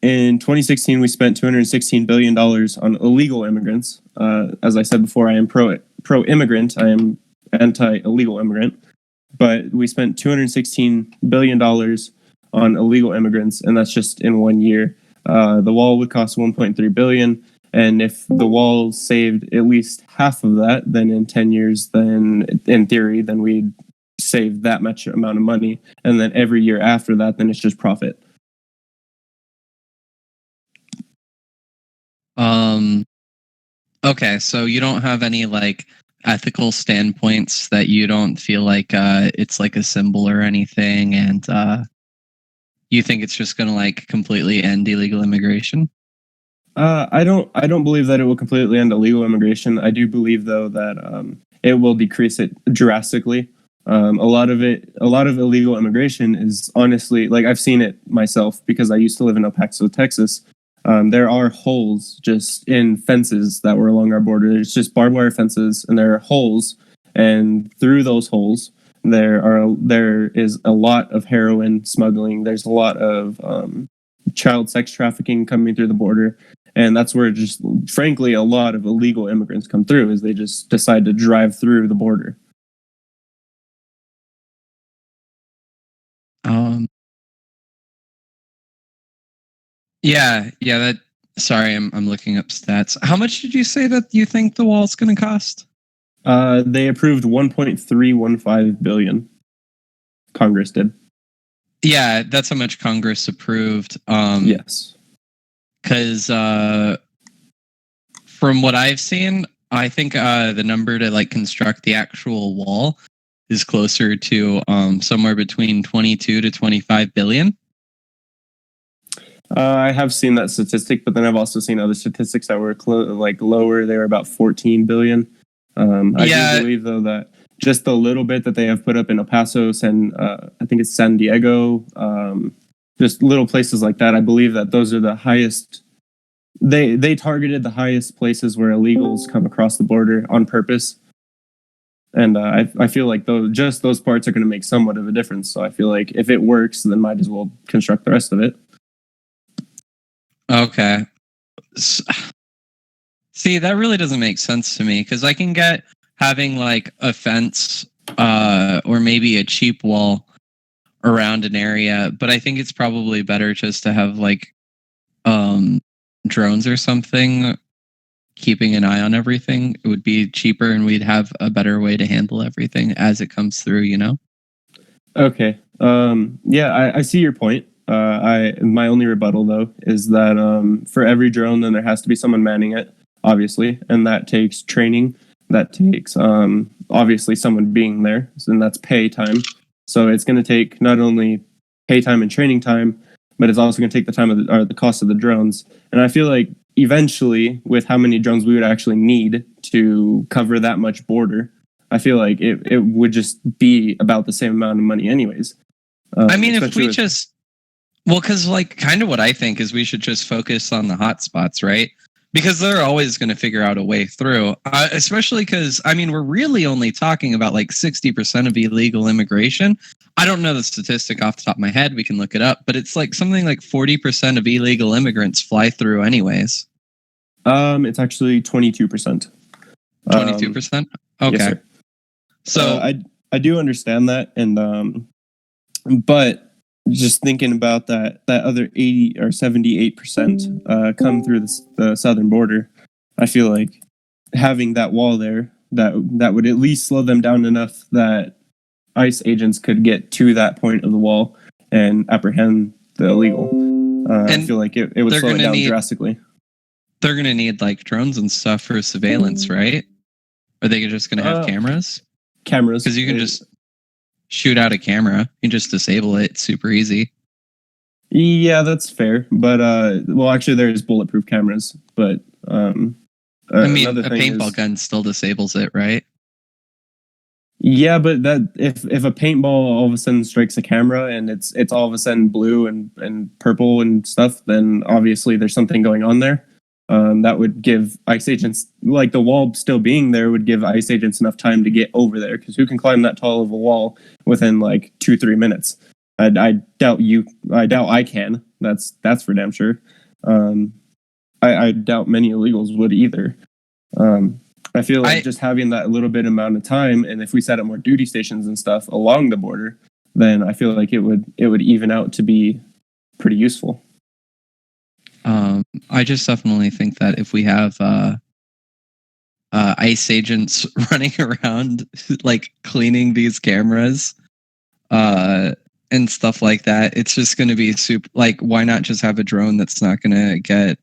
In 2016, we spent $216 billion on illegal immigrants. As I said before, I am pro-immigrant. I am anti-illegal immigrant. But we spent $216 billion on illegal immigrants, and that's just in 1 year. The wall would cost $1.3 billion, and if the wall saved at least half of that, then in 10 years, then in theory, then we'd save that much amount of money. And then every year after that, then it's just profit. Okay, so you don't have any like ethical standpoints that you don't feel like it's like a symbol or anything, and you think it's just going to like completely end illegal immigration? I don't believe that it will completely end illegal immigration. I do believe though that it will decrease it drastically. A lot of illegal immigration is honestly, like, I've seen it myself because I used to live in El Paso, Texas. There are holes just in fences that were along our border. It's just barbed wire fences, and there are holes, and through those holes there is a lot of heroin smuggling. There's a lot of child sex trafficking coming through the border, and that's where just frankly a lot of illegal immigrants come through, is they just decide to drive through the border. Yeah, that. Sorry, I'm looking up stats. How much did you say that you think the wall's going to cost? They approved $1.315 billion. Congress did. Yeah, that's how much Congress approved. Yes. Because from what I've seen, I think the number to like construct the actual wall is closer to somewhere between 22 to 25 billion. I have seen that statistic, but then I've also seen other statistics that were lower. They were about 14 billion. I do believe though that just the little bit that they have put up in El Paso and I think it's San Diego, just little places like that. I believe that those are the highest. They targeted the highest places where illegals come across the border on purpose. And I feel like those parts are going to make somewhat of a difference. So I feel like if it works, then might as well construct the rest of it. Okay. See, that really doesn't make sense to me, because I can get having like a fence or maybe a cheap wall around an area, but I think it's probably better just to have like drones or something keeping an eye on everything. It would be cheaper and we'd have a better way to handle everything as it comes through, you know? Okay. Yeah, I see your point. My only rebuttal though is that for every drone, then there has to be someone manning it, obviously, and that takes training. That takes obviously someone being there, and that's pay time. So it's going to take not only pay time and training time, but it's also going to take the time of the cost of the drones. And I feel like eventually, with how many drones we would actually need to cover that much border, I feel like it would just be about the same amount of money anyways. I mean, if we because like kind of what I think is we should just focus on the hot spots, right? Because they're always going to figure out a way through, especially because, I mean, we're really only talking about like 60% of illegal immigration. I don't know the statistic off the top of my head. We can look it up, but it's like something like 40% of illegal immigrants fly through anyways. It's actually 22%. 22%? Okay. Yes, sir. So I do understand that, and but just thinking about that other 80 or 78% come through the southern border, I feel like having that wall there that would at least slow them down enough that ICE agents could get to that point of the wall and apprehend the illegal. I feel like it would slow it down drastically. They're going to need like drones and stuff for surveillance, right? Are they just going to have cameras? Cameras. Because you can just shoot out a camera. You can just disable it. It's super easy. Yeah, that's fair. But well, actually, there's bulletproof cameras. But I mean, a paintball gun still disables it, right? Yeah, but that if a paintball all of a sudden strikes a camera and it's all of a sudden blue and purple and stuff, then obviously there's something going on there. That would give ICE agents, like the wall still being there, would give ICE agents enough time to get over there. Because who can climb that tall of a wall within like 2-3 minutes? I doubt I can. That's for damn sure. I doubt many illegals would either. I feel like just having that little bit amount of time, and if we set up more duty stations and stuff along the border, then I feel like it would even out to be pretty useful. I just definitely think that if we have ICE agents running around like cleaning these cameras and stuff like that, it's just going to be super. Like, why not just have a drone that's not going to get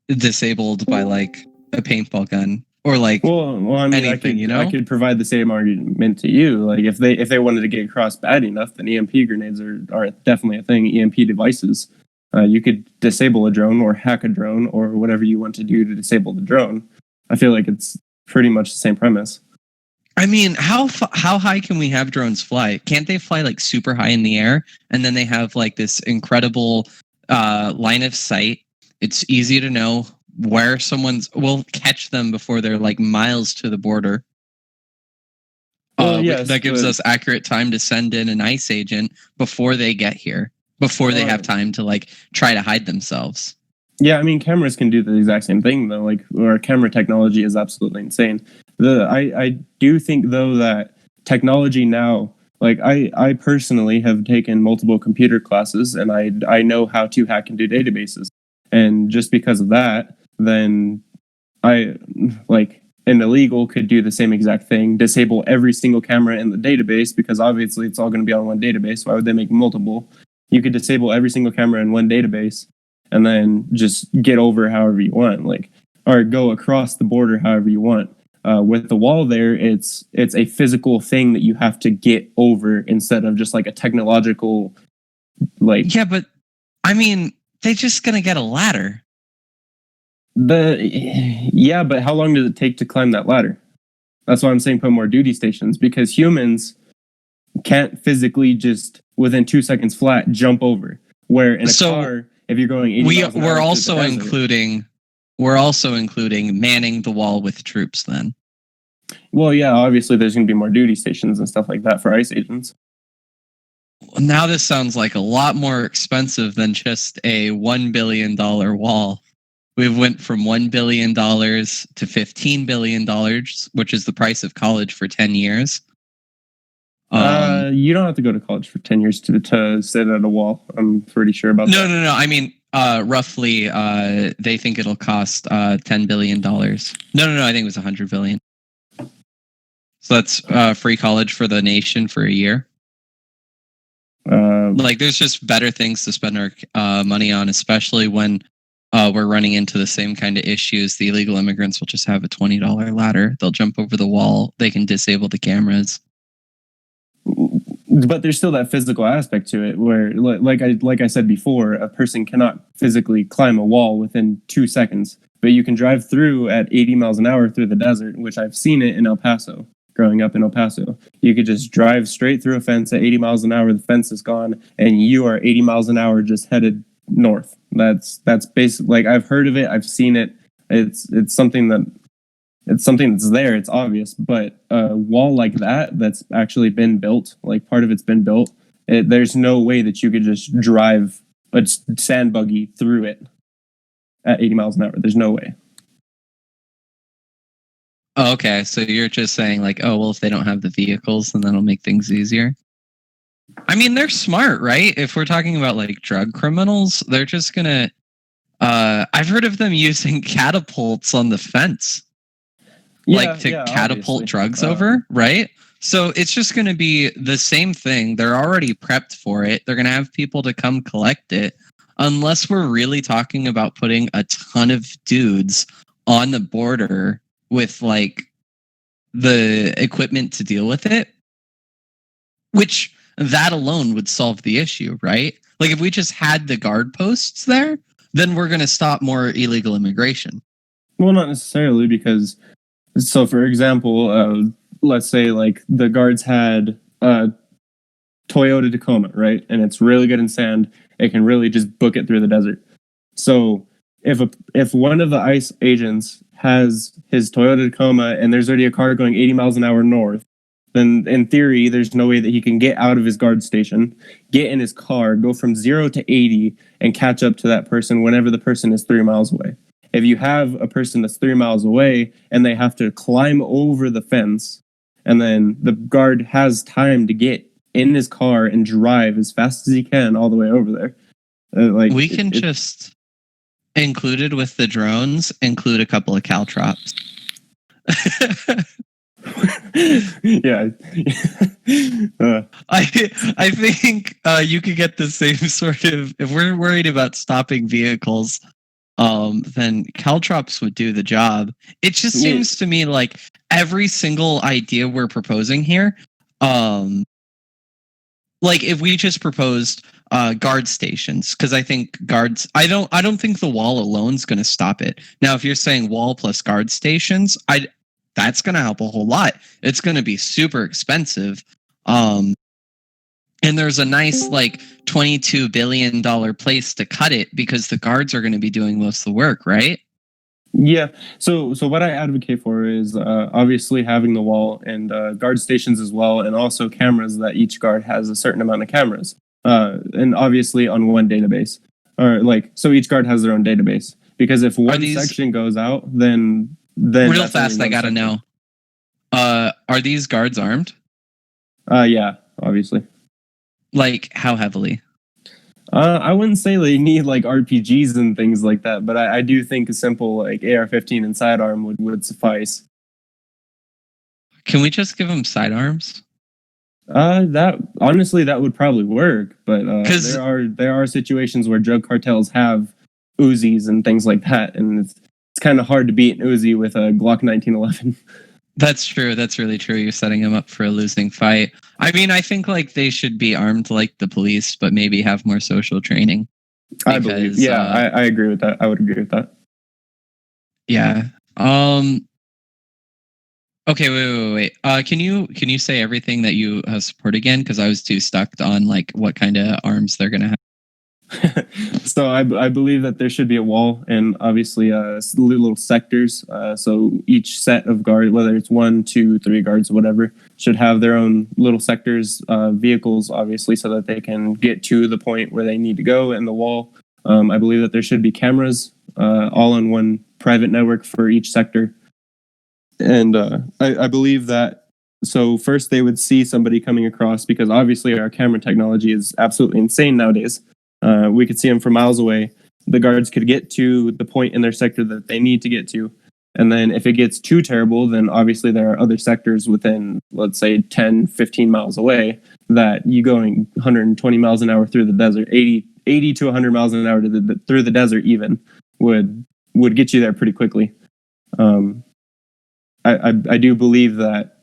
disabled by like a paintball gun or like I mean, anything, I could provide the same argument to you. Like if they wanted to get across bad enough, then EMP grenades are definitely a thing. EMP devices. You could disable a drone or hack a drone or whatever you want to do to disable the drone. I feel like it's pretty much the same premise. I mean, how high can we have drones fly? Can't they fly like super high in the air? And then they have like this incredible line of sight. It's easy to know where we'll catch them before they're like miles to the border. Yes, that gives us accurate time to send in an ICE agent before they get here, before they have time to like try to hide themselves. Yeah, I mean, cameras can do the exact same thing though. Like our camera technology is absolutely insane. I do think though that technology now, like I personally have taken multiple computer classes and I know how to hack into databases. And just because of that, then an illegal could do the same exact thing, disable every single camera in the database, because obviously it's all going to be on one database. Why would they make multiple? You could disable every single camera in one database and then just get over however you want, or go across the border however you want. With the wall there, it's a physical thing that you have to get over instead of just like a technological, Yeah, but I mean, they're just gonna get a ladder. But how long does it take to climb that ladder? That's why I'm saying put more duty stations, because humans can't physically just within 2 seconds flat jump over. Where in a car, if you're going 80 miles an hour, we're also including manning the wall with troops then. Well, yeah, obviously there's going to be more duty stations and stuff like that for ICE agents. Now this sounds like a lot more expensive than just a $1 billion wall. We went from $1 billion to $15 billion, which is the price of college for 10 years. You don't have to go to college for 10 years to sit at a wall. I'm pretty sure about that. No. I mean, roughly, they think it'll cost $10 billion. No. I think it was $100 billion. So that's free college for the nation for a year. There's just better things to spend our money on, especially when we're running into the same kind of issues. The illegal immigrants will just have a $20 ladder. They'll jump over the wall. They can disable the cameras. But there's still that physical aspect to it where, like I said before, a person cannot physically climb a wall within 2 seconds. But you can drive through at 80 miles an hour through the desert, which I've seen it in El Paso. Growing up in El Paso, you could just drive straight through a fence at 80 miles an hour. The fence is gone, and you are 80 miles an hour just headed north. That's basically, I've heard of it. I've seen it. It's something that's there. It's obvious, but a wall like that's actually been built, like part of it's been built. There's no way that you could just drive a sand buggy through it at 80 miles an hour. There's no way. Oh, okay, so you're just saying if they don't have the vehicles, then that'll make things easier. I mean, they're smart, right? If we're talking about drug criminals, they're just gonna. I've heard of them using catapults on the fence, catapult drugs over, right? So it's just gonna be the same thing. They're already prepped for it. They're gonna have people to come collect it, unless we're really talking about putting a ton of dudes on the border with the equipment to deal with it, which that alone would solve the issue, right? If we just had the guard posts there, then we're going to stop more illegal immigration. Well, not necessarily, because, so for example, let's say the guards had a Toyota Tacoma, right? And it's really good in sand. It can really just book it through the desert. So if one of the ICE agents has his Toyota Tacoma and there's already a car going 80 miles an hour north, then in theory, there's no way that he can get out of his guard station, get in his car, go from 0 to 80, and catch up to that person whenever the person is 3 miles away. If you have a person that's 3 miles away and they have to climb over the fence, and then the guard has time to get in his car and drive as fast as he can all the way over there. We can just, included with the drones, include a couple of caltrops. Yeah. I think you could get the same sort of, if we're worried about stopping vehicles, then caltrops would do the job. It just seems to me like every single idea we're proposing here, like if we just proposed guard stations, because I think guards, I don't think the wall alone is going to stop it. Now, if you're saying wall plus guard stations, that's going to help a whole lot. It's going to be super expensive. And there's a nice like $22 billion place to cut it because the guards are going to be doing most of the work, right? Yeah. So what I advocate for is obviously having the wall and guard stations as well, and also cameras that each guard has a certain amount of cameras, and obviously on one database, or like so each guard has their own database. Because if one section goes out, then real fast, I gotta know. Are these guards armed? Yeah, obviously. Like how heavily? I wouldn't say they need like RPGs and things like that, but I do think a simple like AR-15 and sidearm would suffice. Can we just give them sidearms? That honestly that would probably work, but there are situations where drug cartels have Uzis and things like that, and it's kind of hard to beat an Uzi with a Glock 1911. That's true. That's really true. You're setting them up for a losing fight. I mean, I think like they should be armed like the police, but maybe have more social training. Because, I believe. Yeah, I agree with that. I would agree with that. Yeah. Okay. Wait. Can you say everything that you support again? Because I was too stuck on like what kind of arms they're gonna have. So I believe that there should be a wall and obviously little sectors. So each set of guards, whether it's 1, 2, 3 guards, whatever, should have their own little sectors, vehicles, obviously, so that they can get to the point where they need to go. And the wall, I believe that there should be cameras all on one private network for each sector. And I believe that, so first they would see somebody coming across, because obviously our camera technology is absolutely insane nowadays. We could see them from miles away. The guards could get to the point in their sector that they need to get to. And then if it gets too terrible, then obviously there are other sectors within, let's say, 10, 15 miles away that you going 120 miles an hour through the desert, 80 to 100 miles an hour through the desert even would get you there pretty quickly. I do believe that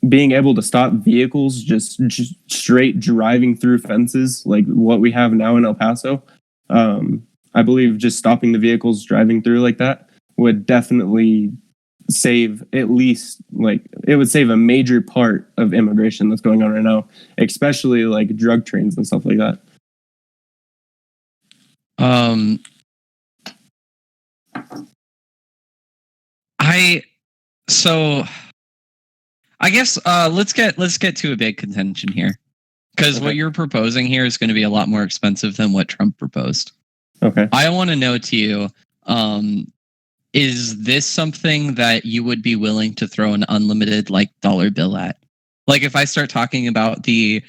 being able to stop vehicles just straight driving through fences, like what we have now in El Paso, I believe just stopping the vehicles driving through like that would definitely save at least, like, it would save a major part of immigration that's going on right now, especially like drug trains and stuff like that. I guess let's get to a big contention here, because what you're proposing here is going to be a lot more expensive than what Trump proposed. Okay. I want to know to you, is this something that you would be willing to throw an unlimited like dollar bill at? Like if I start talking about the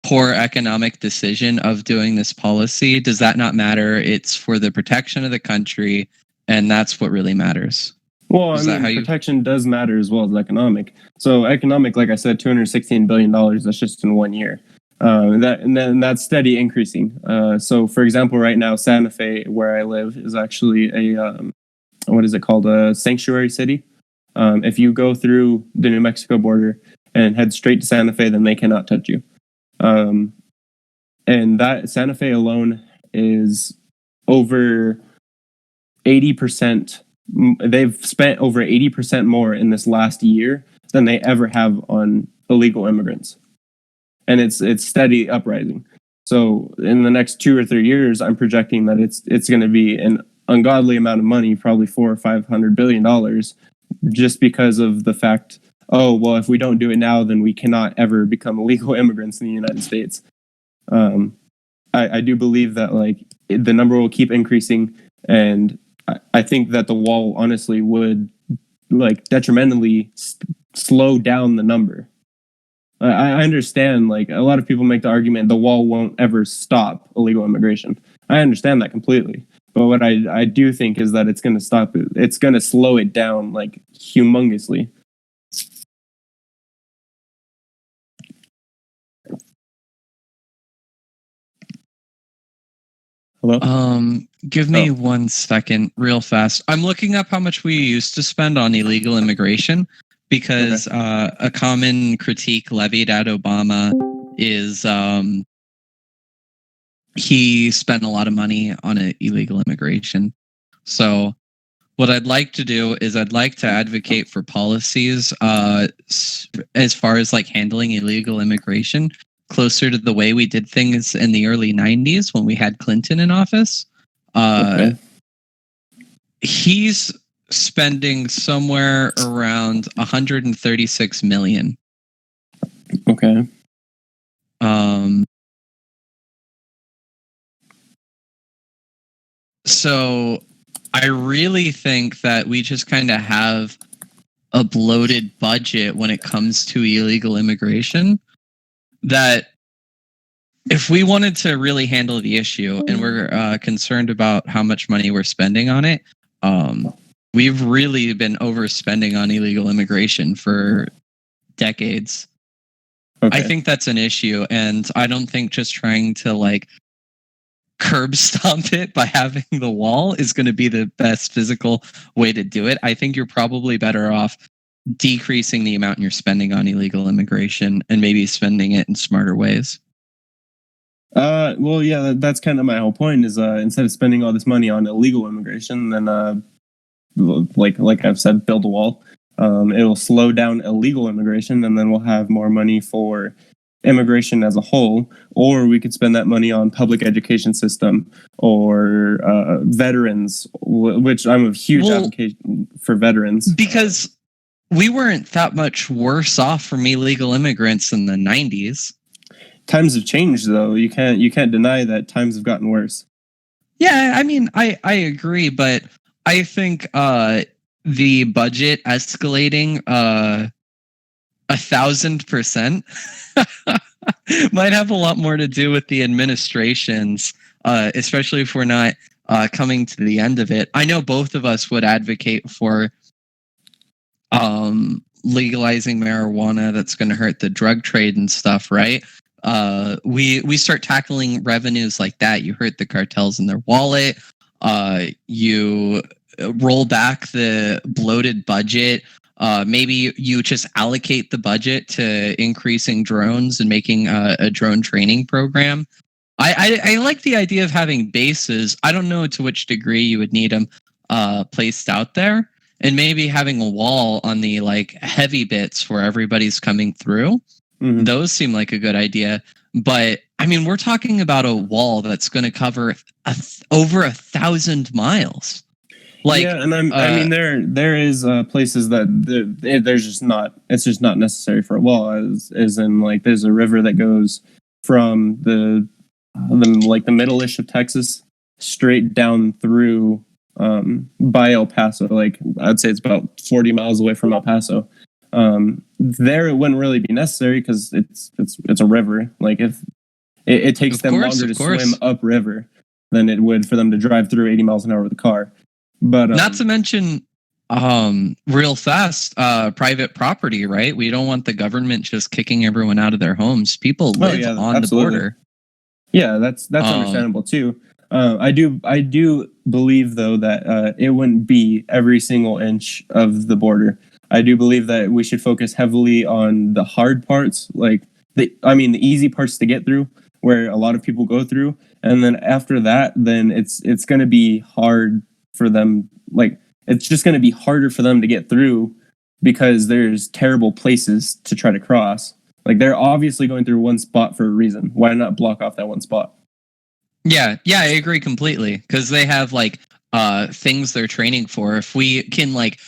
poor economic decision of doing this policy, does that not matter? It's for the protection of the country, and that's what really matters. Well, I mean, protection does matter as well as economic. So economic, like I said, $216 billion, that's just in 1 year. And that's steady increasing. So, for example, right now, Santa Fe, where I live, is actually a sanctuary city. If you go through the New Mexico border and head straight to Santa Fe, then they cannot touch you. And that Santa Fe alone is over 80%. They've spent over 80% more in this last year than they ever have on illegal immigrants. And it's steady uprising. So in the next 2 or 3 years, I'm projecting that it's going to be an ungodly amount of money, probably $400 or $500 billion, just because of the fact oh, well, if we don't do it now, then we cannot ever become illegal immigrants in the United States. I do believe that like the number will keep increasing, and I think that the wall honestly would like detrimentally slow down the number. I understand like a lot of people make the argument the wall won't ever stop illegal immigration. I understand that completely. But what I do think is that it's going to stop it. It's going to slow it down like humongously. Hello? Give me 1 second, real fast. I'm looking up how much we used to spend on illegal immigration because a common critique levied at Obama is he spent a lot of money on illegal immigration. So what I'd like to do is I'd like to advocate for policies as far as like handling illegal immigration closer to the way we did things in the early 90s when we had Clinton in office. He's spending somewhere around 136 million. Okay. So I really think that we just kind of have a bloated budget when it comes to illegal immigration. That if we wanted to really handle the issue and we're concerned about how much money we're spending on it, we've really been overspending on illegal immigration for decades. Okay. I think that's an issue, and I don't think just trying to like curb stomp it by having the wall is going to be the best physical way to do it. I think you're probably better off decreasing the amount you're spending on illegal immigration and maybe spending it in smarter ways. Well, yeah, that's kind of my whole point is instead of spending all this money on illegal immigration, then like I've said, build a wall. It'll slow down illegal immigration, and then we'll have more money for immigration as a whole, or we could spend that money on public education system or veterans, which I'm a huge advocate for veterans. Because we weren't that much worse off from illegal immigrants in the 90s. Times have changed, though. You can't deny that times have gotten worse. Yeah, I mean, I agree, but I think the budget escalating 1,000% might have a lot more to do with the administrations, especially if we're not coming to the end of it. I know both of us would advocate for legalizing marijuana. That's going to hurt the drug trade and stuff, right? We start tackling revenues like that. You hurt the cartels in their wallet. You roll back the bloated budget. Maybe you just allocate the budget to increasing drones and making a drone training program. I like the idea of having bases. I don't know to which degree you would need them placed out there, and maybe having a wall on the like heavy bits where everybody's coming through. Mm-hmm. Those seem like a good idea. But I mean, we're talking about a wall that's going to cover over 1,000 miles. Like, yeah, and I mean, there is places that it's just not necessary for a wall. As in, like, there's a river that goes from the middle-ish of Texas straight down through by El Paso. Like, I'd say it's about 40 miles away from El Paso. There it wouldn't really be necessary because it's a river. Like, if it takes them longer to swim upriver than it would for them to drive through 80 miles an hour with a car. But not to mention real fast private property, right? We don't want the government just kicking everyone out of their homes. People live on the border. Yeah, that's understandable too. I do believe though that it wouldn't be every single inch of the border. I do believe that we should focus heavily on the hard parts, like the easy parts to get through, where a lot of people go through, and then after that, then it's going to be hard for them. Like, it's just going to be harder for them to get through because there's terrible places to try to cross. Like, they're obviously going through one spot for a reason. Why not block off that one spot? Yeah, I agree completely, because they have like things they're training for. If we can like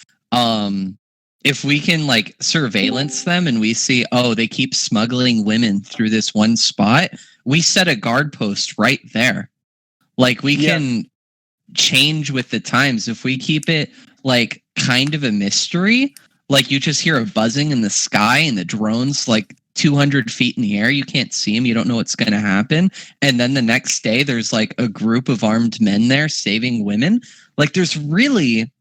if we can like surveillance them and we see, oh, they keep smuggling women through this one spot, we set a guard post right there. Like we can change with the times. If we keep it like kind of a mystery, like you just hear a buzzing in the sky and the drone's like 200 feet in the air, you can't see them, you don't know what's going to happen, and then the next day there's like a group of armed men there saving women. Like there's really,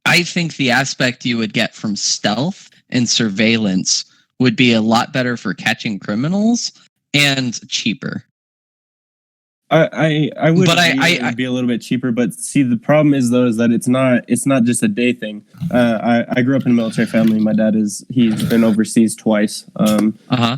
I think the aspect you would get from stealth and surveillance would be a lot better for catching criminals and cheaper. I would it would be a little bit cheaper, but see, the problem is though is that it's not just a day thing. I grew up in a military family. My dad he's been overseas twice.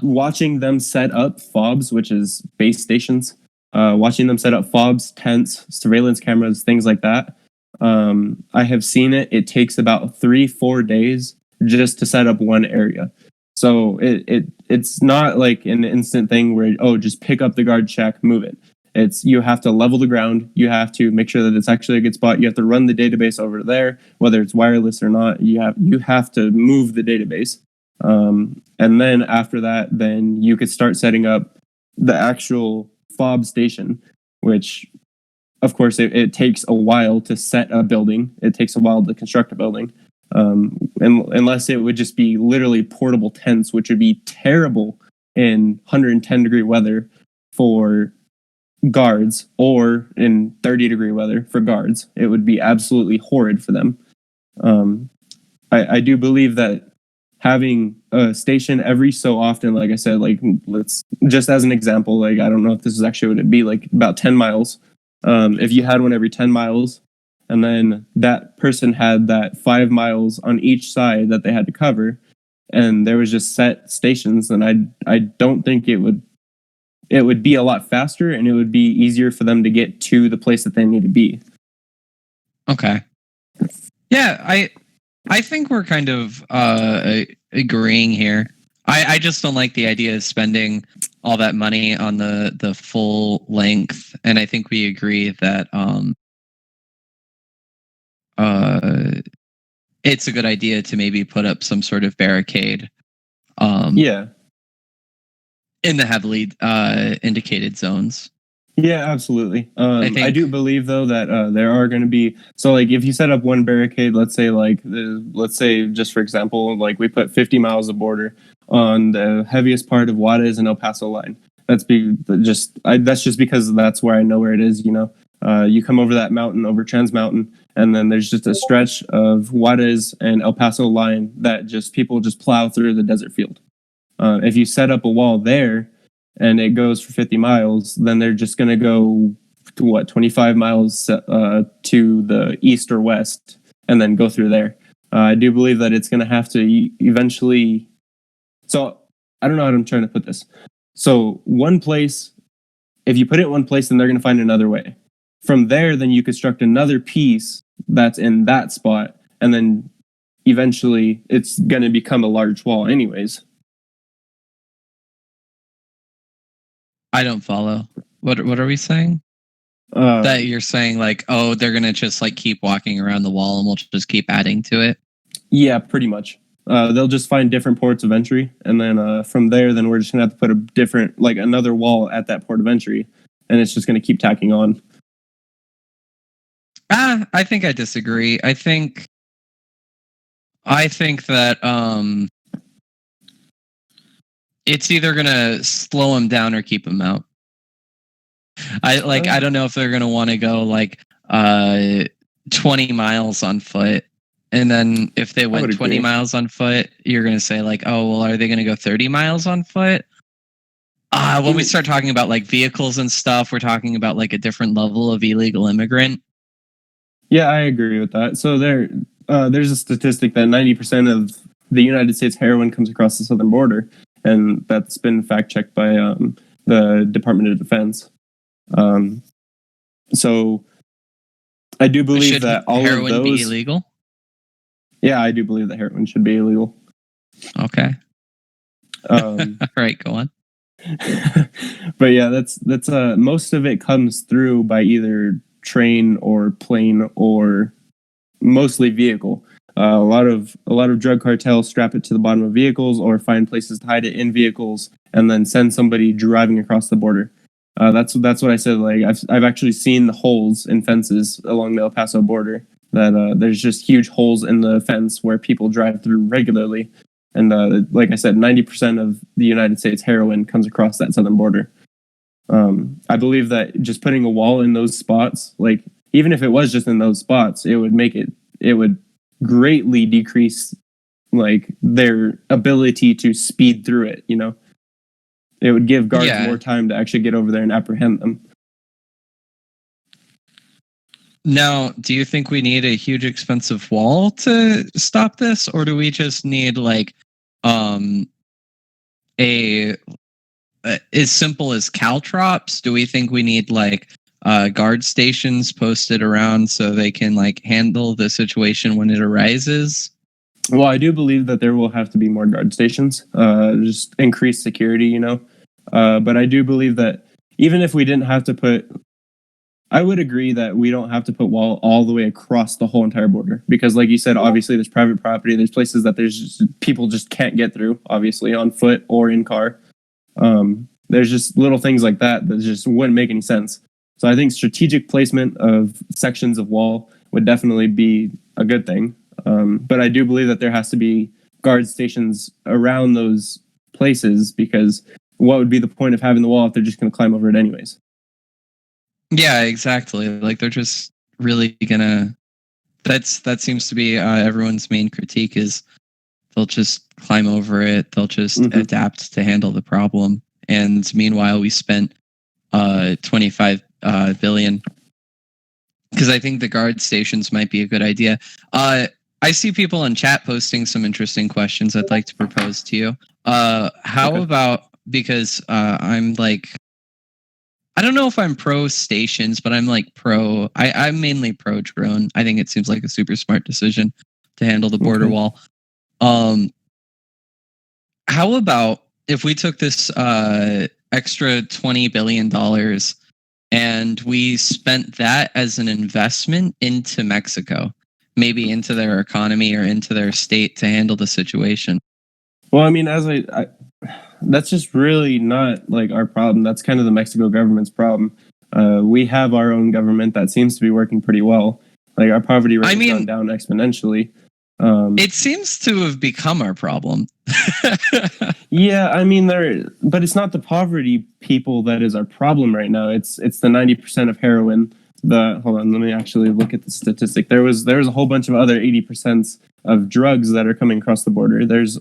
Watching them set up FOBs, which is base stations, watching them set up FOBs, tents, surveillance cameras, things like that. I have seen it. It takes about 3-4 days just to set up one area. So it's not like an instant thing where, oh, just pick up the guard check, move it. It's you have to level the ground. You have to make sure that it's actually a good spot. You have to run the database over there, whether it's wireless or not. You have to move the database, and then after that, then you could start setting up the actual FOB station, which, of course, it takes a while to set a building. It takes a while to construct a building, unless it would just be literally portable tents, which would be terrible in 110-degree weather for guards, or in 30-degree weather for guards. It would be absolutely horrid for them. I do believe that having a station every so often, like I said, like let's just as an example, like I don't know if this is actually what it'd be, like about 10 miles. If you had one every 10 miles, and then that person had that 5 miles on each side that they had to cover, and there was just set stations, then I don't think it would be a lot faster, and it would be easier for them to get to the place that they need to be. Okay. Yeah, I think we're kind of agreeing here. I just don't like the idea of spending all that money on the full length, and I think we agree that it's a good idea to maybe put up some sort of barricade. In the heavily indicated zones. Yeah, absolutely. I do believe though that there are going to be, so like if you set up one barricade, let's say just for example, like we put 50 miles of border on the heaviest part of Juarez and El Paso line. That's just because that's where I know where it is. You know, you come over that mountain, over Trans Mountain, and then there's just a stretch of Juarez and El Paso line that just people just plow through the desert field. If you set up a wall there and it goes for 50 miles, then they're just going to go to 25 miles to the east or west and then go through there. I do believe that it's going to have to eventually. So I don't know how I'm trying to put this. So one place, if you put it in one place, then they're going to find another way. From there, then you construct another piece that's in that spot. And then eventually it's going to become a large wall anyways. I don't follow. What are we saying? That you're saying like, oh, they're gonna just like keep walking around the wall and we'll just keep adding to it? Yeah, pretty much. They'll just find different ports of entry, and then from there, then we're just gonna have to put a different, like another wall at that port of entry, and it's just gonna keep tacking on. I think I disagree. I think that it's either gonna slow them down or keep them out. I don't know if they're gonna want to go like 20 miles on foot, and then if they went 20 miles on foot, you're gonna say like, oh well, are they gonna go 30 miles on foot? When we start talking about like vehicles and stuff, we're talking about like a different level of illegal immigrant. Yeah, I agree with that. So there's a statistic that 90% of the United States heroin comes across the southern border, and that's been fact-checked by the Department of Defense. So I do believe that all of those... Should heroin be illegal? Yeah, I do believe that heroin should be illegal. Okay. All right, go on. But yeah, that's most of it comes through by either train or plane or mostly vehicle. A lot of drug cartels strap it to the bottom of vehicles or find places to hide it in vehicles and then send somebody driving across the border. That's what I said. Like I've actually seen the holes in fences along the El Paso border. That there's just huge holes in the fence where people drive through regularly. And like I said, 90% of the United States heroin comes across that southern border. I believe that just putting a wall in those spots, like even if it was just in those spots, it would greatly decrease like their ability to speed through it. You know, it would give guards more time to actually get over there and apprehend them. Now, do you think we need a huge expensive wall to stop this, or do we just need like a as simple as caltrops? Do we think we need like guard stations posted around so they can like handle the situation when it arises? Well, I do believe that there will have to be more guard stations, just increased security, you know. But I do believe that even if we didn't have to put, I would agree that we don't have to put wall all the way across the whole entire border because, like you said, obviously there's private property. There's places that people just can't get through, obviously on foot or in car. There's just little things like that just wouldn't make any sense. So I think strategic placement of sections of wall would definitely be a good thing. But I do believe that there has to be guard stations around those places because what would be the point of having the wall if they're just going to climb over it anyways? Yeah, exactly. Like they're just really gonna. That seems to be everyone's main critique is they'll just climb over it. They'll just adapt to handle the problem. And meanwhile, we spent 25 billion because I think the guard stations might be a good idea. I see people in chat posting some interesting questions I'd like to propose to you. How about, because I'm like, I don't know if I'm pro stations, but I'm like I'm mainly pro drone. I think it seems like a super smart decision to handle the border wall. How about if we took this extra $20 billion and we spent that as an investment into Mexico, maybe into their economy or into their state to handle the situation? Well, I mean, that's just really not like our problem. That's kind of the Mexico government's problem. We have our own government that seems to be working pretty well. Like our poverty rate has gone down exponentially. It seems to have become our problem. Yeah, I mean, but it's not the poverty people that is our problem right now. It's the 90% of heroin. Hold on, let me actually look at the statistic. There was a whole bunch of other 80% of drugs that are coming across the border. There's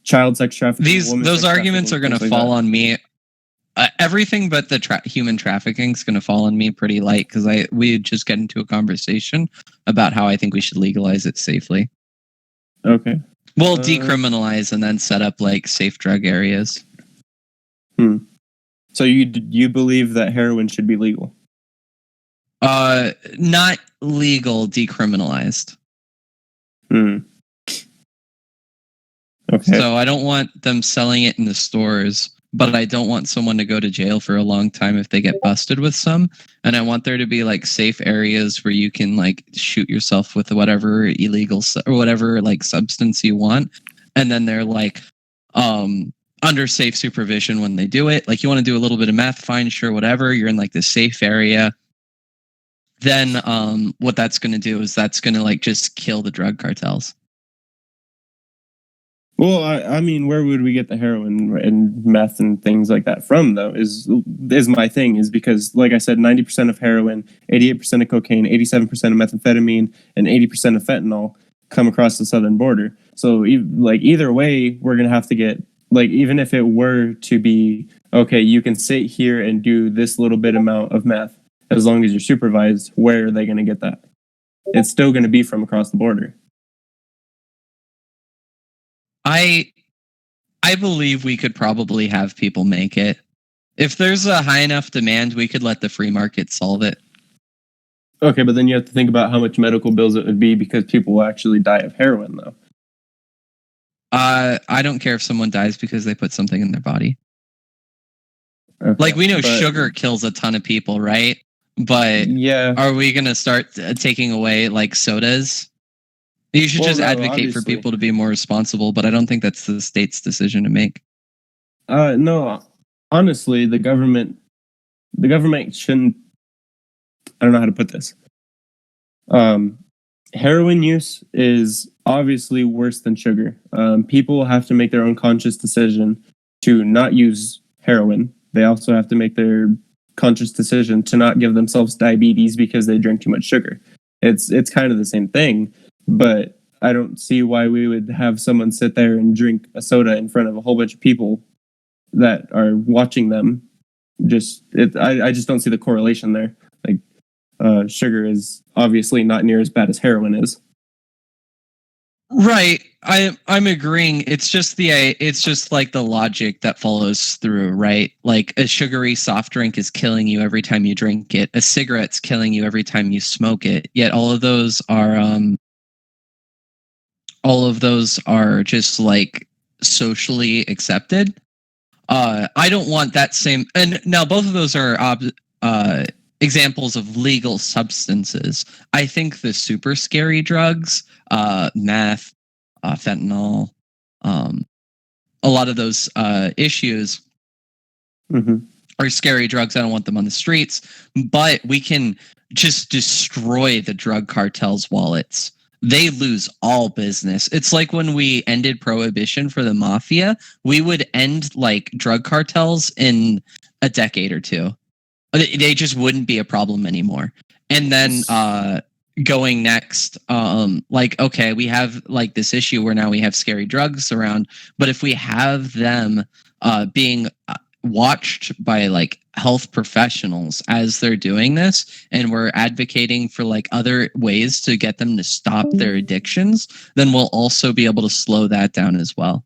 child sex trafficking. Those arguments are going to fall on me. Everything but the human trafficking is going to fall on me pretty light because we just get into a conversation about how I think we should legalize it safely. Okay. We'll decriminalize and then set up like safe drug areas. So you believe that heroin should be legal? Not legal, decriminalized. Okay. So I don't want them selling it in the stores, but I don't want someone to go to jail for a long time if they get busted with some. And I want there to be like safe areas where you can like shoot yourself with whatever illegal or whatever like substance you want. And then they're like under safe supervision when they do it. Like you want to do a little bit of meth, fine, sure, whatever. You're in like the safe area. Then what that's going to do is that's going to like just kill the drug cartels. Well, I mean, where would we get the heroin and meth and things like that from, though, is my thing, is because, like I said, 90% of heroin, 88% of cocaine, 87% of methamphetamine, and 80% of fentanyl come across the southern border. So, like, either way, we're going to have to get, like, even if it were to be, okay, you can sit here and do this little bit amount of meth, as long as you're supervised, where are they going to get that? It's still going to be from across the border. I believe we could probably have people make it. If there's a high enough demand, we could let the free market solve it. Okay, but then you have to think about how much medical bills it would be because people will actually die of heroin, though. I don't care if someone dies because they put something in their body. Okay, like we know sugar kills a ton of people, right? But yeah, are we going to start taking away like sodas? You should just advocate for people to be more responsible, but I don't think that's the state's decision to make. No, honestly, the government shouldn't. I don't know how to put this. Heroin use is obviously worse than sugar. People have to make their own conscious decision to not use heroin. They also have to make their conscious decision to not give themselves diabetes because they drink too much sugar. It's kind of the same thing, but I don't see why we would have someone sit there and drink a soda in front of a whole bunch of people that are watching them. I just don't see the correlation there. Like, sugar is obviously not near as bad as heroin is. Right. I'm agreeing. It's just like the logic that follows through, right? Like a sugary soft drink is killing you every time you drink it. A cigarette's killing you every time you smoke it. Yet all of those are just like socially accepted. I don't want that same. And now both of those are examples of legal substances. I think the super scary drugs, meth, fentanyl, a lot of those issues are scary drugs. I don't want them on the streets, but we can just destroy the drug cartels' wallets. They lose all business. It's like when we ended prohibition for the mafia, we would end like drug cartels in a decade or two. They just wouldn't be a problem anymore. And then going next, like, okay, we have like this issue where now we have scary drugs around, but if we have them being watched by like health professionals as they're doing this, and we're advocating for like other ways to get them to stop their addictions, then we'll also be able to slow that down as well.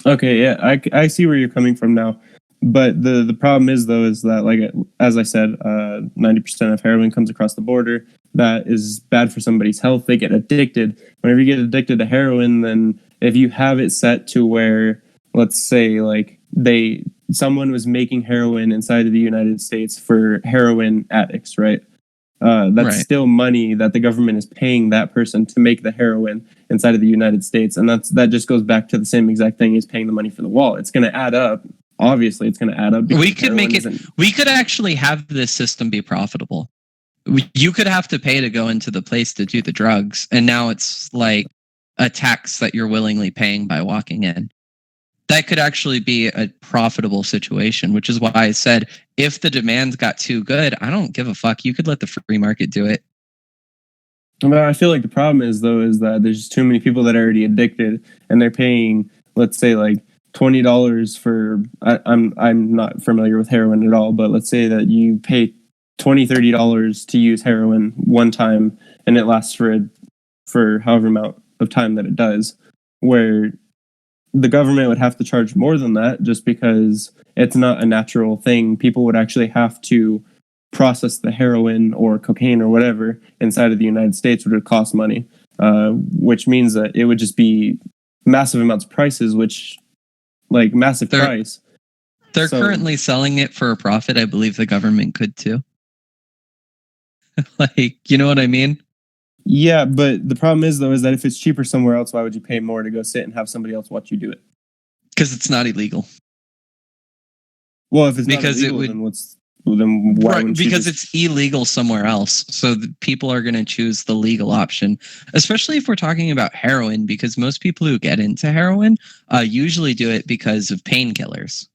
Okay, yeah, I see where you're coming from now. But the problem is, though, is that, like, as I said, 90% of heroin comes across the border. That is bad for somebody's health. They get addicted. Whenever you get addicted to heroin, then if you have it set to where, let's say, like, someone was making heroin inside of the United States for heroin addicts, right? That's still money that the government is paying that person to make the heroin inside of the United States. And that just goes back to the same exact thing as paying the money for the wall. It's going to add up. Obviously, it's going to add up. We could actually have this system be profitable. You could have to pay to go into the place to do the drugs, and now it's like a tax that you're willingly paying by walking in. That could actually be a profitable situation, which is why I said if the demand got too good, I don't give a fuck. You could let the free market do it. I feel like the problem is that there's just too many people that are already addicted, and they're paying, let's say, like $20 for. I'm not familiar with heroin at all, but let's say that you pay $20-$30 to use heroin one time, and it lasts for however amount of time that it does, where the government would have to charge more than that just because it's not a natural thing. People would actually have to process the heroin or cocaine or whatever inside of the United States, which would cost money, which means that it would just be massive amounts of prices, which like massive price. They're currently selling it for a profit. I believe the government could too. Like, you know what I mean? Yeah, but the problem is, though, is that if it's cheaper somewhere else, why would you pay more to go sit and have somebody else watch you do it? Because it's not illegal. Well, if it's not illegal, then why wouldn't you because it's illegal somewhere else. So people are going to choose the legal option, especially if we're talking about heroin, because most people who get into heroin usually do it because of painkillers.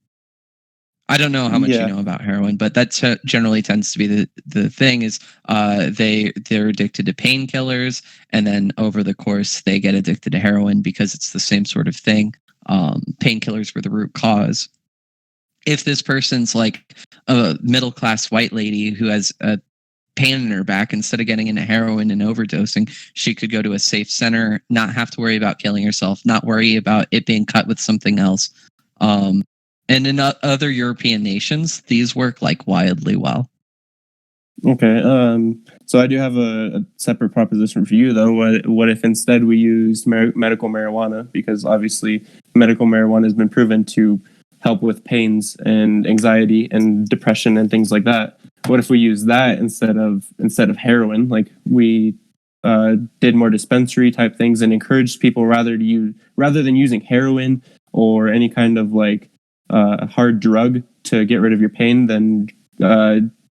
I don't know how much you know about heroin, but that generally tends to be the thing is they're addicted to painkillers, and then over the course they get addicted to heroin because it's the same sort of thing. Painkillers were the root cause. If this person's like a middle-class white lady who has a pain in her back, instead of getting into heroin and overdosing, she could go to a safe center, not have to worry about killing herself, not worry about it being cut with something else. And in other European nations, these work like wildly well. Okay. So I do have a separate proposition for you, though. What if instead we used medical marijuana? Because obviously medical marijuana has been proven to help with pains and anxiety and depression and things like that. What if we use that instead of heroin? Like we did more dispensary type things and encouraged people rather than using heroin or any kind of like hard drug to get rid of your pain, then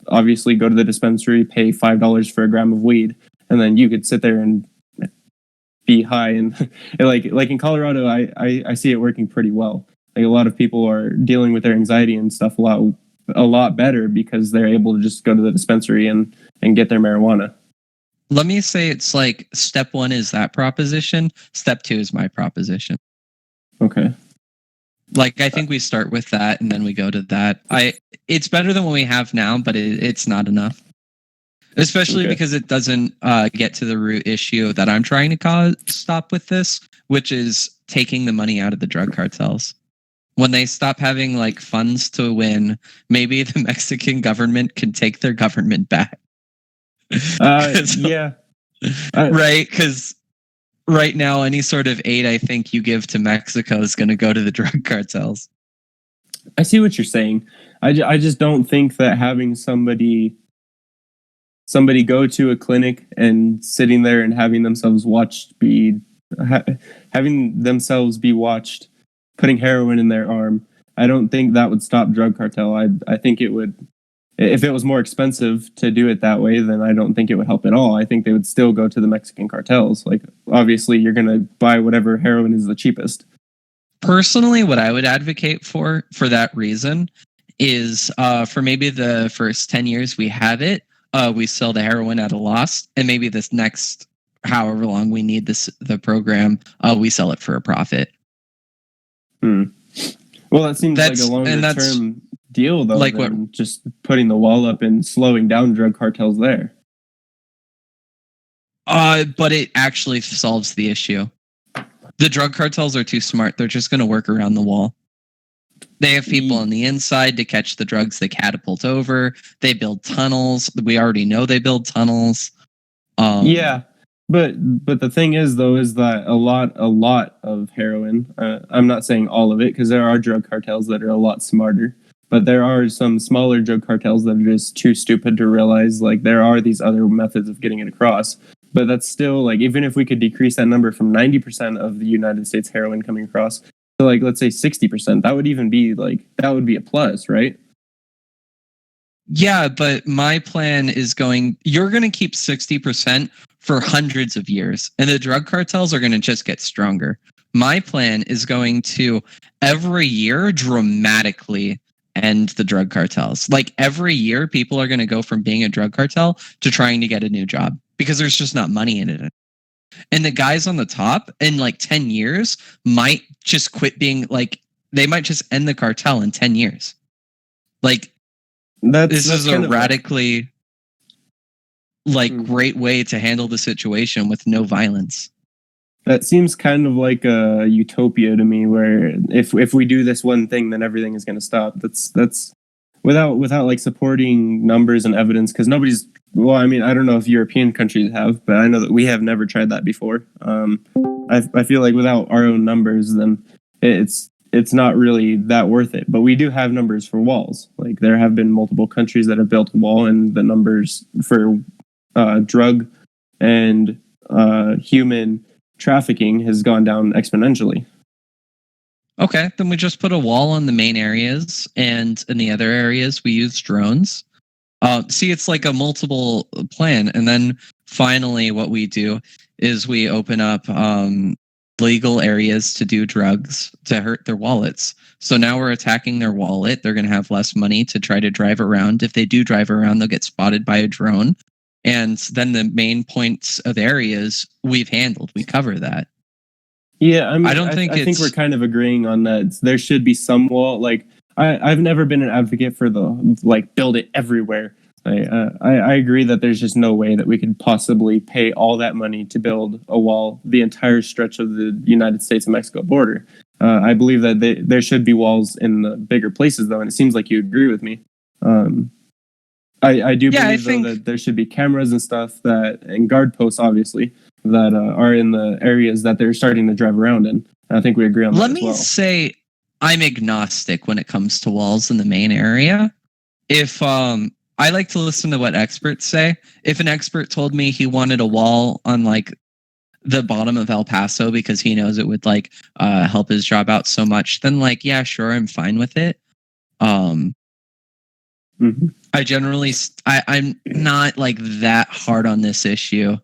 obviously go to the dispensary, pay $5 for a gram of weed, and then you could sit there and be high. And like in Colorado, I see it working pretty well. Like a lot of people are dealing with their anxiety and stuff a lot better because they're able to just go to the dispensary and get their marijuana. Let me say it's like step 1 is that proposition. Step 2 is my proposition. Okay. Like, I think we start with that and then we go to that. It's better than what we have now, but it's not enough. Especially because it doesn't get to the root issue that I'm trying to stop with this, which is taking the money out of the drug cartels. When they stop having like funds to win, maybe the Mexican government can take their government back. Yeah. Right? Because right now, any sort of aid I think you give to Mexico is going to go to the drug cartels. I see what you're saying. I just don't think that having somebody go to a clinic and sitting there and having themselves be watched putting heroin in their arm, I don't think that would stop drug cartel. I think it would. If it was more expensive to do it that way, then I don't think it would help at all. I think they would still go to the Mexican cartels. Like, obviously, you're going to buy whatever heroin is the cheapest. Personally, what I would advocate for that reason is for maybe the first 10 years we have it, we sell the heroin at a loss, and maybe this next however long we need the program, we sell it for a profit. Well, that seems like a longer term deal, though, like than just putting the wall up and slowing down drug cartels there. But it actually solves the issue. The drug cartels are too smart. They're just going to work around the wall. They have people on the inside to catch the drugs they catapult over. They build tunnels. We already know they build tunnels. Yeah, but the thing is, though, is that a lot of heroin. I'm not saying all of it, because there are drug cartels that are a lot smarter. But there are some smaller drug cartels that are just too stupid to realize, like, there are these other methods of getting it across. But that's still, like, even if we could decrease that number from 90% of the United States heroin coming across to, like, let's say 60%, that would even be, like, that would be a plus, right? Yeah, but my plan is you're going to keep 60% for hundreds of years, and the drug cartels are going to just get stronger. My plan is going to, every year, dramatically end the drug cartels. Like, every year, people are going to go from being a drug cartel to trying to get a new job because there's just not money in it. And the guys on the top in like 10 years might just quit being like, they might just end the cartel in 10 years. Like, this is a radically great way to handle the situation with no violence. That seems kind of like a utopia to me, where if we do this one thing, then everything is going to stop. That's without like supporting numbers and evidence, because nobody's. Well, I mean, I don't know if European countries have, but I know that we have never tried that before. I feel like without our own numbers, then it's not really that worth it. But we do have numbers for walls. Like, there have been multiple countries that have built a wall, and the numbers for drug and human trafficking has gone down exponentially. Okay, then we just put a wall on the main areas, and in the other areas we use drones. See, it's like a multiple plan. And then finally what we do is we open up legal areas to do drugs to hurt their wallets. So now we're attacking their wallet. They're going to have less money to try to drive around. If they do drive around, they'll get spotted by a drone. And then the main points of areas we've handled. We cover that. Yeah, I think we're kind of agreeing on that. There should be some wall. Like, I've never been an advocate for the build it everywhere. I agree that there's just no way that we could possibly pay all that money to build a wall the entire stretch of the United States and Mexico border. I believe that there should be walls in the bigger places, though, and it seems like you agree with me. I do believe that there should be cameras and stuff and guard posts, obviously, that are in the areas that they're starting to drive around in. I think we agree on that as well. Let me say I'm agnostic when it comes to walls in the main area. If I like to listen to what experts say. If an expert told me he wanted a wall on like the bottom of El Paso because he knows it would like help his job out so much, then like, yeah, sure, I'm fine with it. I generally, I'm not like that hard on this issue.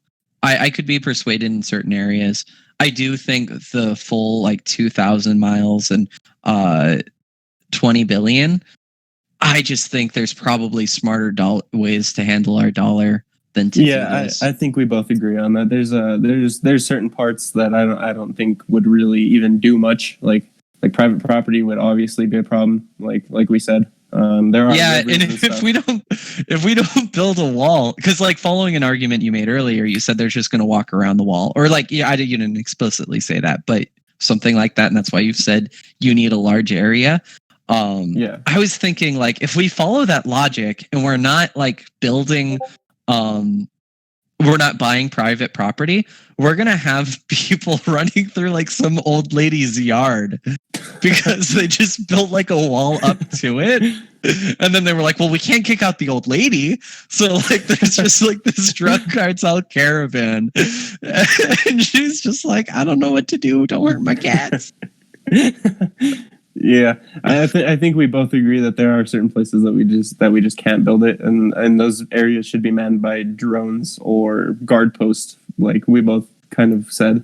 I could be persuaded in certain areas. I do think the full like 2,000 miles and 20 billion. I just think there's probably smarter ways to handle our dollar than to do this. I think we both agree on that. There's certain parts that I don't think would really even do much. Like private property would obviously be a problem. Like we said. There are and if we don't build a wall, because like following an argument you made earlier, you said they're just going to walk around the wall, or like you didn't explicitly say that, but something like that, and that's why you said you need a large area. I was thinking like if we follow that logic and we're not like building, we're not buying private property, we're gonna have people running through like some old lady's yard because they just built like a wall up to it. And then they were like, well, we can't kick out the old lady. So like there's just like this drug cartel caravan. And she's just like, I don't know what to do. Don't hurt my cats. Yeah, I think we both agree that there are certain places that we just can't build it, and those areas should be manned by drones or guard posts, like we both kind of said.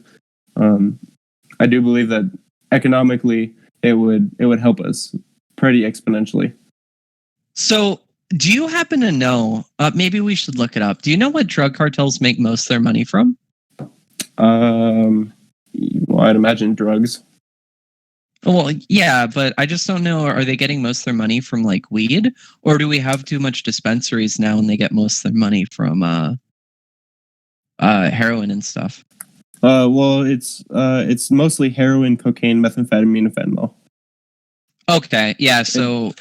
I do believe that economically it would help us pretty exponentially. So, do you happen to know? Maybe we should look it up. Do you know what drug cartels make most of their money from? Well, I'd imagine drugs. Well, yeah, but I just don't know. Are they getting most of their money from like weed, or do we have too much dispensaries now and they get most of their money from heroin and stuff? Well, it's mostly heroin, cocaine, methamphetamine, and fentanyl. Okay, yeah. So,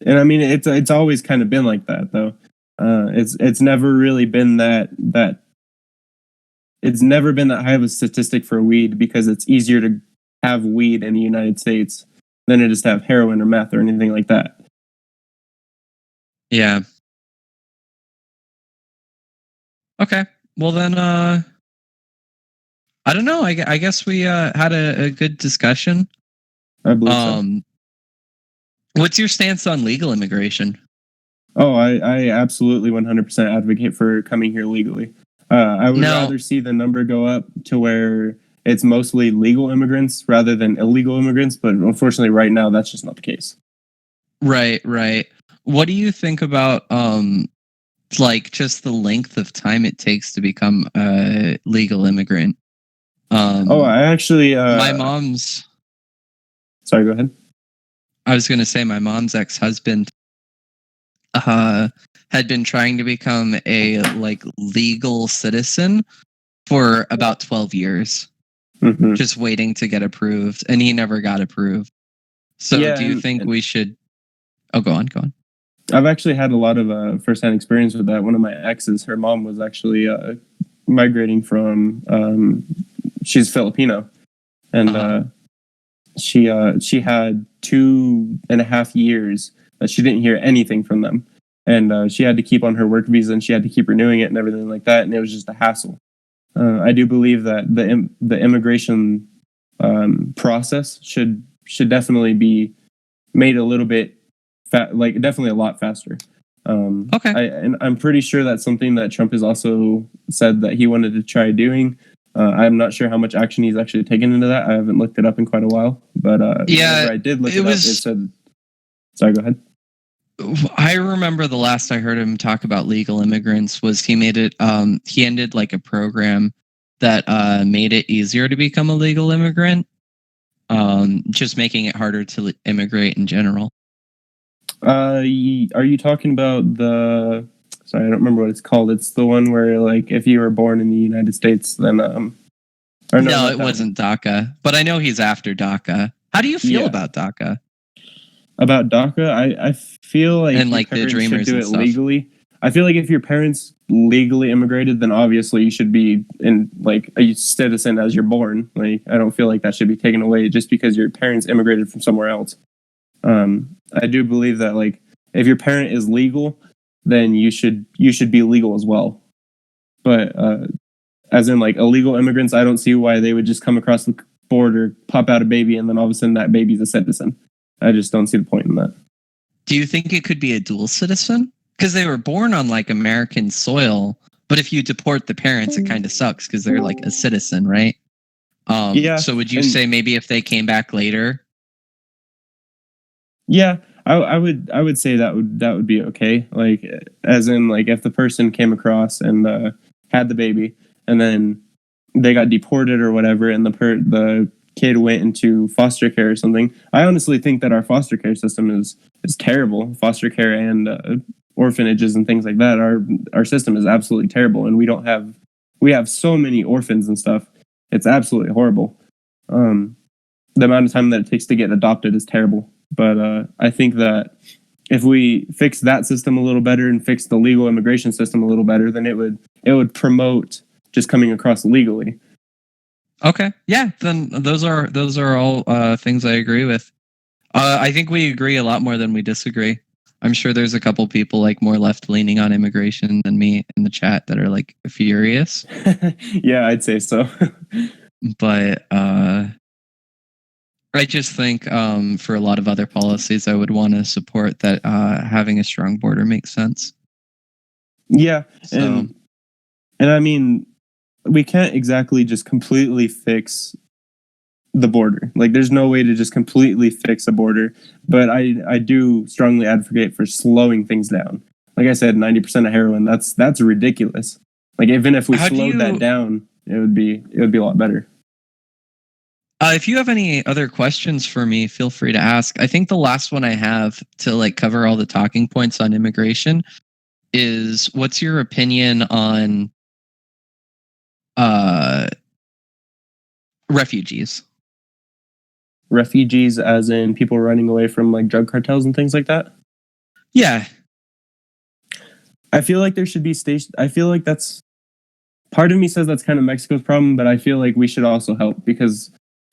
and I mean, it's always kind of been like that, though. It's never really been that. It's never been that high of a statistic for weed because it's easier to have weed in the United States than it is to have heroin or meth or anything like that. Yeah. Okay. Well then, I don't know. I guess we had a good discussion. I believe so. What's your stance on legal immigration? Oh, I absolutely 100% advocate for coming here legally. I would rather see the number go up to where it's mostly legal immigrants rather than illegal immigrants, but unfortunately right now that's just not the case. Right. What do you think about like just the length of time it takes to become a legal immigrant? I actually my mom's Sorry, go ahead. I was going to say my mom's ex-husband had been trying to become a like legal citizen for about 12 years, just waiting to get approved, and he never got approved. So do you think we should... Oh, go on. I've actually had a lot of firsthand experience with that. One of my exes, her mom was actually migrating from... she's Filipino, and she had 2.5 years that she didn't hear anything from them. And she had to keep on her work visa, and she had to keep renewing it and everything like that. And it was just a hassle. I do believe that the immigration process should definitely be made a little bit definitely a lot faster. Okay. And I'm pretty sure that's something that Trump has also said that he wanted to try doing. I'm not sure how much action he's actually taken into that. I haven't looked it up in quite a while, but whenever I did look it up, it said. Sorry, go ahead. I remember the last I heard him talk about legal immigrants was he made it, he ended like a program that made it easier to become a legal immigrant, just making it harder to immigrate in general. Are you talking about the... Sorry, I don't remember what it's called. It's the one where like if you were born in the United States, then... No, it wasn't DACA, but I know he's after DACA. How do you feel about DACA? About DACA, I feel like and like the Dreamers should do it stuff. legally. I feel like if your parents legally immigrated, then obviously you should be in like a citizen as you're born. Like I don't feel like that should be taken away just because your parents immigrated from somewhere else. I do believe that like if your parent is legal, then you should be legal as well. But as in like illegal immigrants, I don't see why they would just come across the border, pop out a baby, and then all of a sudden that baby's a citizen. I just don't see the point in that. Do you think it could be a dual citizen? Because they were born on like American soil, but if you deport the parents, it kind of sucks because they're like a citizen, right? Yeah. So would you say maybe if they came back later? Yeah, I would say that would be okay. Like as in like if the person came across and had the baby and then they got deported or whatever, and the kid went into foster care or something. I honestly think that our foster care system is terrible. Foster care and orphanages and things like that. Our system is absolutely terrible, and we have so many orphans and stuff. It's absolutely horrible. The amount of time that it takes to get adopted is terrible. But I think that if we fix that system a little better and fix the legal immigration system a little better, then it would promote just coming across legally. Okay, yeah, then those are all things I agree with. I think we agree a lot more than we disagree. I'm sure there's a couple people like more left leaning on immigration than me in the chat that are like furious. Yeah, I'd say so. But I just think for a lot of other policies, I would want to support that having a strong border makes sense. Yeah, so. And I mean, we can't exactly just completely fix the border. Like, there's no way to just completely fix a border. But I do strongly advocate for slowing things down. Like I said, 90% of heroin. That's ridiculous. Like, even if we slowed that down, it would be a lot better. If you have any other questions for me, feel free to ask. I think the last one I have to like cover all the talking points on immigration is, what's your opinion on refugees? Refugees as in people running away from like drug cartels and things like that? Yeah. I feel like there should be I feel like that's, part of me says that's kind of Mexico's problem, but I feel like we should also help because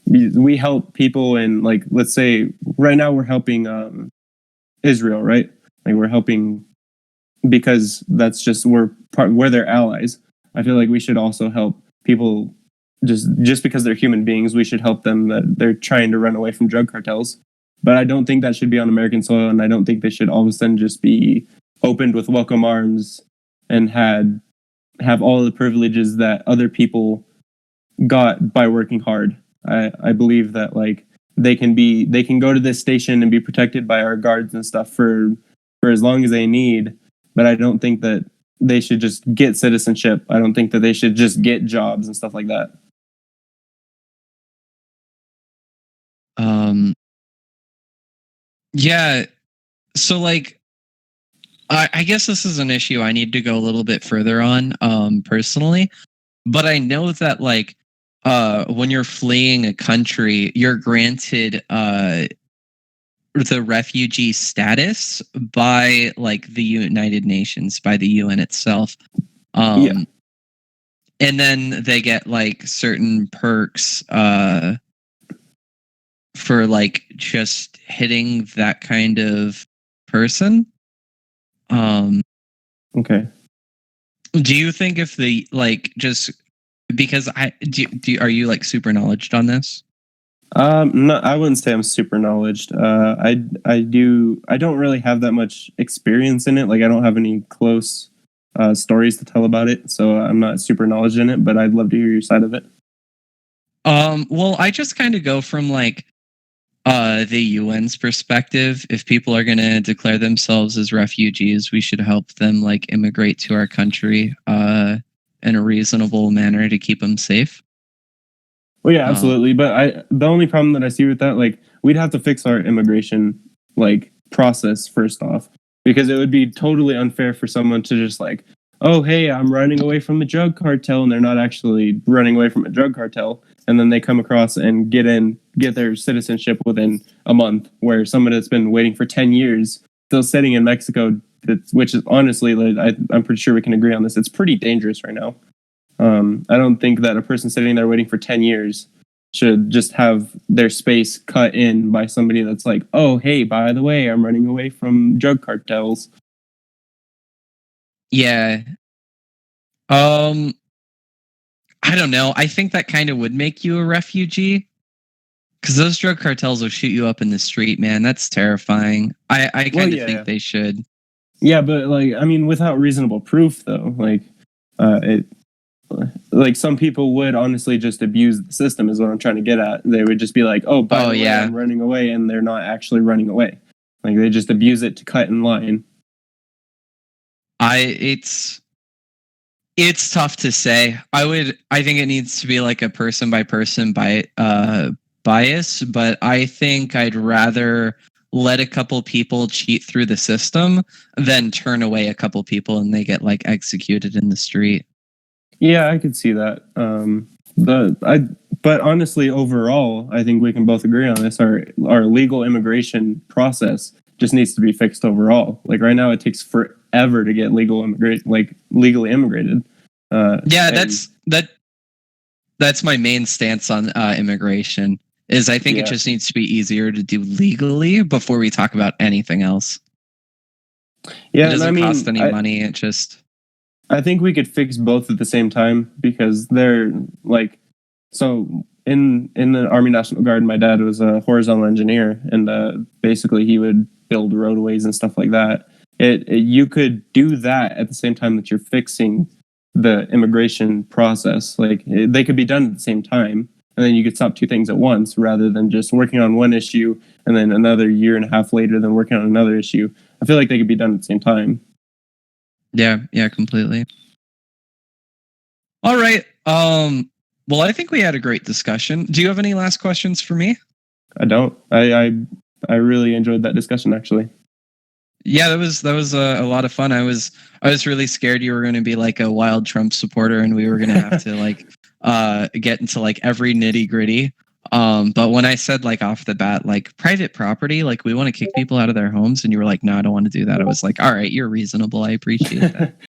we help people in, like, let's say right now we're helping Israel, right? Like we're helping because that's just we're their allies. I feel like we should also help people just because they're human beings. We should help them that they're trying to run away from drug cartels. But I don't think that should be on American soil, and I don't think they should all of a sudden just be opened with welcome arms and have all the privileges that other people got by working hard. I believe that like they can go to this station and be protected by our guards and stuff for as long as they need, but I don't think that they should just get citizenship. I don't think that they should just get jobs and stuff like that. Yeah, so like I guess this is an issue I need to go a little bit further on personally, but I know that like when you're fleeing a country, you're granted the refugee status by like the United Nations, by the UN itself. And then they get like certain perks for like just hitting that kind of person. Okay. Do you think if the like just because are you like super knowledged on this? No, I wouldn't say I'm super knowledged. I don't really have that much experience in it. Like I don't have any close stories to tell about it, so I'm not super knowledgeable in it. But I'd love to hear your side of it. Well, I just kind of go from like the UN's perspective. If people are going to declare themselves as refugees, we should help them like immigrate to our country in a reasonable manner to keep them safe. Well, yeah, absolutely. But the only problem that I see with that, like, we'd have to fix our immigration like process first off, because it would be totally unfair for someone to just like, oh, hey, I'm running away from a drug cartel, and they're not actually running away from a drug cartel, and then they come across and get their citizenship within a month, where someone that's been waiting for 10 years still sitting in Mexico, which is honestly, like, I'm pretty sure we can agree on this. It's pretty dangerous right now. I don't think that a person sitting there waiting for 10 years should just have their space cut in by somebody that's like, oh, hey, by the way, I'm running away from drug cartels. Yeah. I don't know. I think that kind of would make you a refugee. Because those drug cartels will shoot you up in the street, man. That's terrifying. I kind of think they should. Yeah, but like, I mean, without reasonable proof, though, like some people would honestly just abuse the system, is what I'm trying to get at. They would just be like, oh, by the way, I'm running away, and they're not actually running away. Like, they just abuse it to cut in line. It's tough to say. I think it needs to be like a person by person bias, but I think I'd rather let a couple people cheat through the system than turn away a couple people and they get like executed in the street. Yeah, I could see that. But honestly, overall, I think we can both agree on this. Our legal immigration process just needs to be fixed overall. Like right now, it takes forever to get legally immigrated. That's my main stance on immigration. Is I think it just needs to be easier to do legally before we talk about anything else. Yeah, it doesn't cost any money. It just. I think we could fix both at the same time because they're like, so in the Army National Guard, my dad was a horizontal engineer, and basically he would build roadways and stuff like that. You could do that at the same time that you're fixing the immigration process. Like they could be done at the same time, and then you could stop two things at once rather than just working on one issue and then another year and a half later then working on another issue. I feel like they could be done at the same time. Yeah, completely. All right. Well, I think we had a great discussion. Do you have any last questions for me? I don't. I really enjoyed that discussion, actually. Yeah, that was a lot of fun. I was really scared you were going to be like a wild Trump supporter and we were going to have to like get into like every nitty gritty. But when I said like off the bat, like private property, like we want to kick people out of their homes, and you were like, no, I don't want to do that. I was like, all right, you're reasonable. I appreciate that.